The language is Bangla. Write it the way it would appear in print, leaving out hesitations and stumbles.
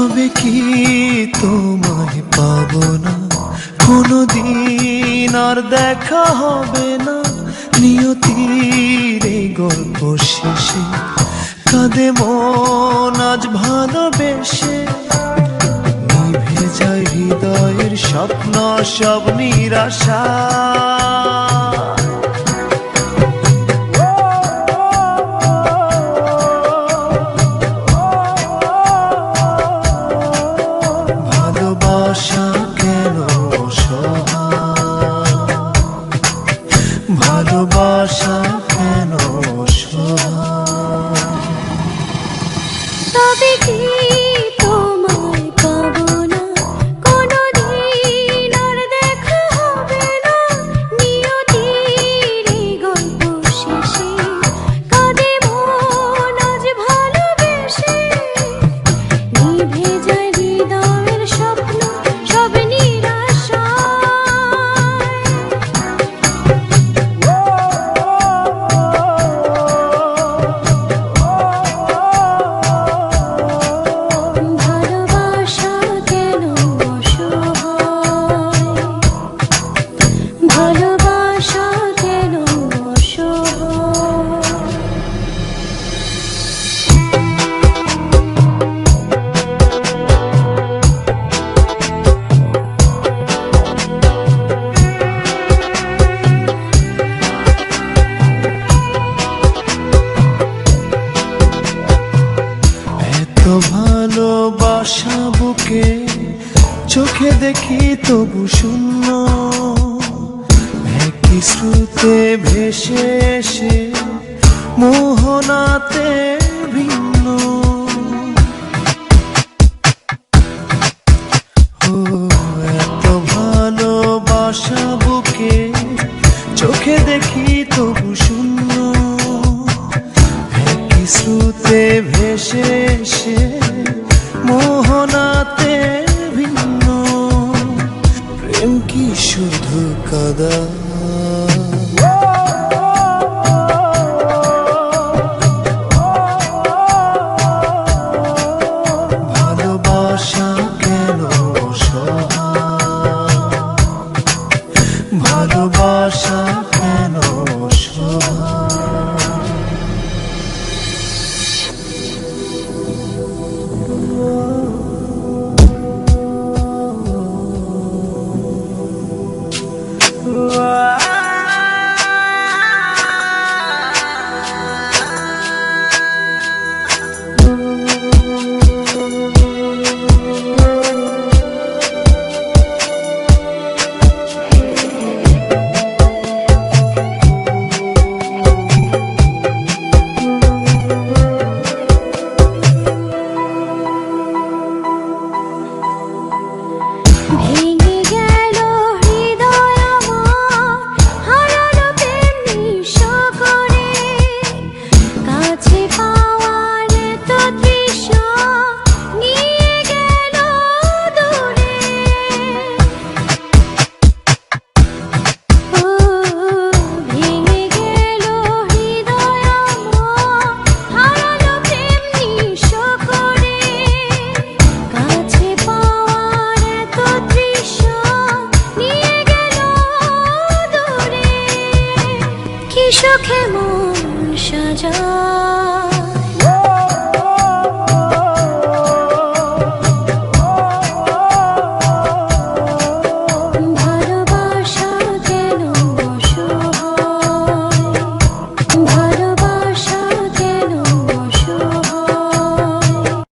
তবে কি তোমায় পাবো না কোনদিন, আর দেখা হবে না নিয়তির এই গল্প শেষে। কাঁদে মন আজ ভালোবেসে, নিভে যায় হৃদয়ের স্বপ্ন সব নিরাশা। ভালোবাসা কেন অসহায়, ভালোবাসা কেন অসহায়। তবে কি তোমায় পাবো না কোনদিন, আর দেখা হবে না নিয়তির এই গল্প শেষে। কাঁদে মন আজ ভালোবেসে, নিভে যায় হৃদয়ের স্বপ্ন সব নিরাশায়। ভালোবাসা কেন অসহায়, ভালোবাসা কেন অসহায়। এত ভালোবাসা বুকে চোখে দেখি তবু শূন্য, একই স্রোতে ভেসে এসে মোহনাতে ভিন্ন। ও এত ভালোবাসা বুকে চোখে দেখি তবু শূন্য, একই স্রোতে ভেসে এসে মোহনাতে ভিন্ন। প্রেম কি শুধু কাদা, ভালোবাসা কেন অসহায়, ভালোবাসা কেন অসহায়। ভেঙে গেল হৃদয় আমার, হারালো প্রেম নিঃস্ব করে। কাছে পাওয়ার এত তৃষ্ণা নিয়ে গেল দূরে। ও ভেঙে গেল হৃদয় আমার, হারালো প্রেম নিঃস্ব করে। কাছে পাওয়ার এত তৃষ্ণা নিয়ে গেল দূরে। কি সুখে মন সাজা